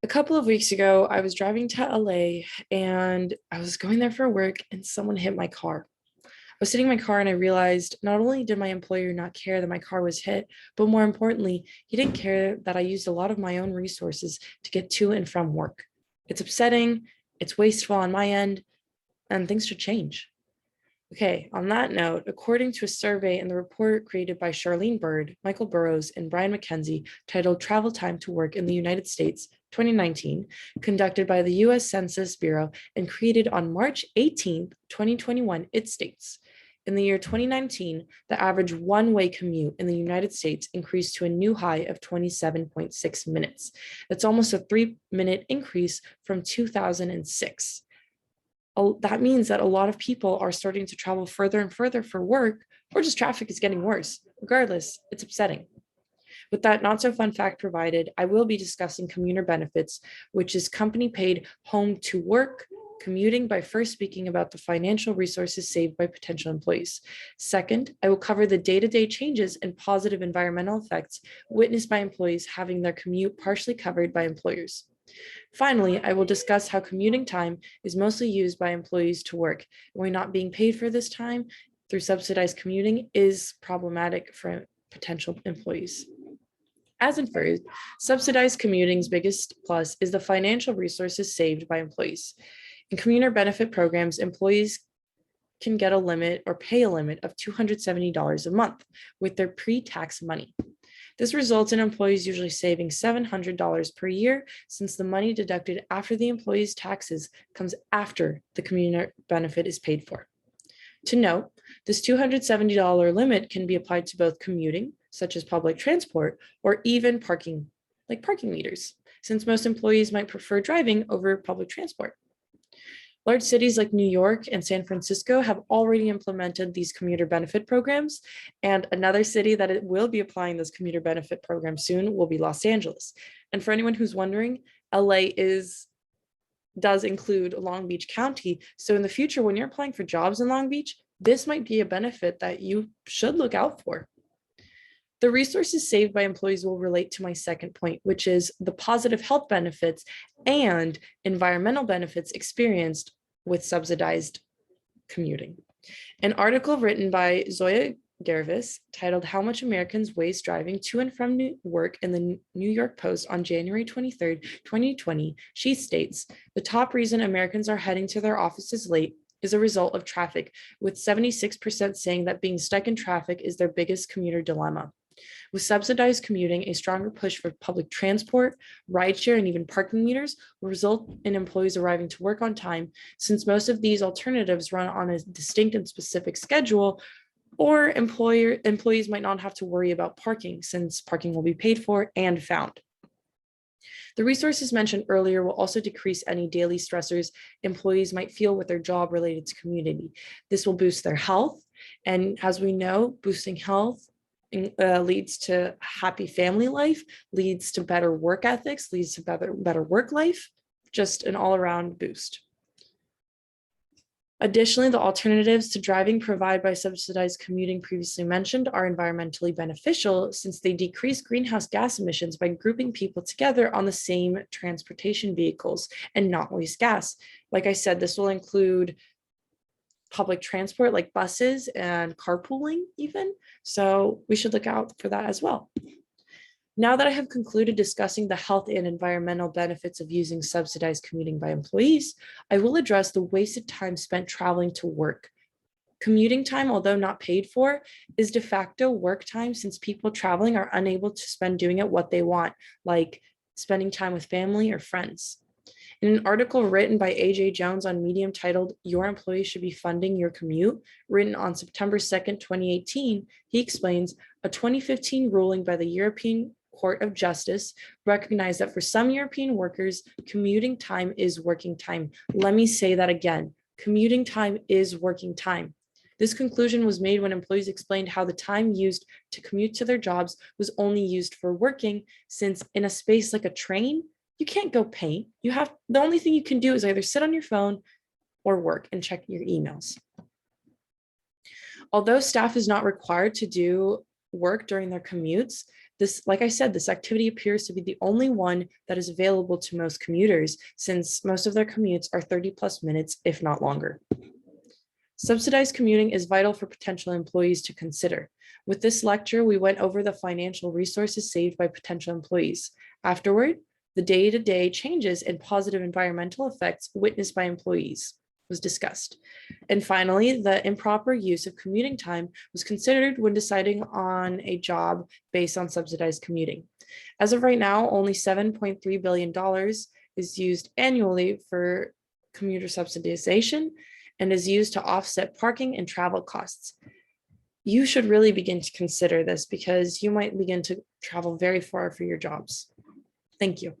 A couple of weeks ago, I was driving to LA and I was going there for work and someone hit my car. I was sitting in my car and I realized not only did my employer not care that my car was hit, but more importantly, he didn't care that I used a lot of my own resources to get to and from work. It's upsetting, it's wasteful on my end, and things should change. Okay, on that note, according to a survey in the report created by Charlene Bird, Michael Burrows, and Brian McKenzie titled Travel Time to Work in the United States 2019, conducted by the US Census Bureau and created on March 18th, 2021, it states, in the year 2019, the average one-way commute in the United States increased to a new high of 27.6 minutes. That's almost a 3-minute increase from 2006. That means that a lot of people are starting to travel further and further for work, or just traffic is getting worse. Regardless, it's upsetting. With that not so fun fact provided, I will be discussing commuter benefits, which is company paid home to work commuting, by first speaking about the financial resources saved by potential employees. Second, I will cover the day-to-day changes and positive environmental effects witnessed by employees having their commute partially covered by employers. Finally, I will discuss how commuting time is mostly used by employees to work, and why not being paid for this time through subsidized commuting is problematic for potential employees. As inferred, subsidized commuting's biggest plus is the financial resources saved by employees. In commuter benefit programs, employees can get a limit or pay a limit of $270 a month with their pre-tax money. This results in employees usually saving $700 per year, since the money deducted after the employee's taxes comes after the commuter benefit is paid for. To note, this $270 limit can be applied to both commuting, such as public transport, or even parking, like parking meters, since most employees might prefer driving over public transport. Large cities like New York and San Francisco have already implemented these commuter benefit programs, and another city that it will be applying this commuter benefit program soon will be Los Angeles. And for anyone who's wondering, LA does include Long Beach County. So in the future, when you're applying for jobs in Long Beach, this might be a benefit that you should look out for. The resources saved by employees will relate to my second point, which is the positive health benefits and environmental benefits experienced with subsidized commuting. An article written by Zoya Gervis titled How Much Americans Waste Driving to and from Work in the New York Post on January 23rd, 2020, she states, the top reason Americans are heading to their offices late is a result of traffic, with 76% saying that being stuck in traffic is their biggest commuter dilemma. With subsidized commuting, a stronger push for public transport, rideshare, and even parking meters will result in employees arriving to work on time, since most of these alternatives run on a distinct and specific schedule, or employees might not have to worry about parking, since parking will be paid for and found. The resources mentioned earlier will also decrease any daily stressors employees might feel with their job related to community. This will boost their health, and as we know, boosting health leads to happy family life, leads to better work ethics, leads to better work life, just an all-around boost. Additionally, the alternatives to driving provided by subsidized commuting previously mentioned are environmentally beneficial, since they decrease greenhouse gas emissions by grouping people together on the same transportation vehicles and not waste gas. Like I said, this will include public transport like buses and carpooling even. So we should look out for that as well. Now that I have concluded discussing the health and environmental benefits of using subsidized commuting by employees, I will address the wasted time spent traveling to work. Commuting time, although not paid for, is de facto work time, since people traveling are unable to spend doing it what they want, like spending time with family or friends. In an article written by A.J. Jones on Medium titled Your Employee Should Be Funding Your Commute, written on September 2nd, 2018, he explains a 2015 ruling by the European Court of Justice recognized that for some European workers, commuting time is working time. Let me say that again. Commuting time is working time. This conclusion was made when employees explained how the time used to commute to their jobs was only used for working, since in a space like a train, you can't go paint. The only thing you can do is either sit on your phone or work and check your emails. Although staff is not required to do work during their commutes, This, like I said, this activity appears to be the only one that is available to most commuters, since most of their commutes are 30 plus minutes, if not longer. Subsidized commuting is vital for potential employees to consider. With this lecture, we went over the financial resources saved by potential employees. Afterward, the day-to-day changes and positive environmental effects witnessed by employees was discussed. And finally, the improper use of commuting time was considered when deciding on a job based on subsidized commuting. As of right now, only $7.3 billion is used annually for commuter subsidization and is used to offset parking and travel costs. You should really begin to consider this because you might begin to travel very far for your jobs. Thank you.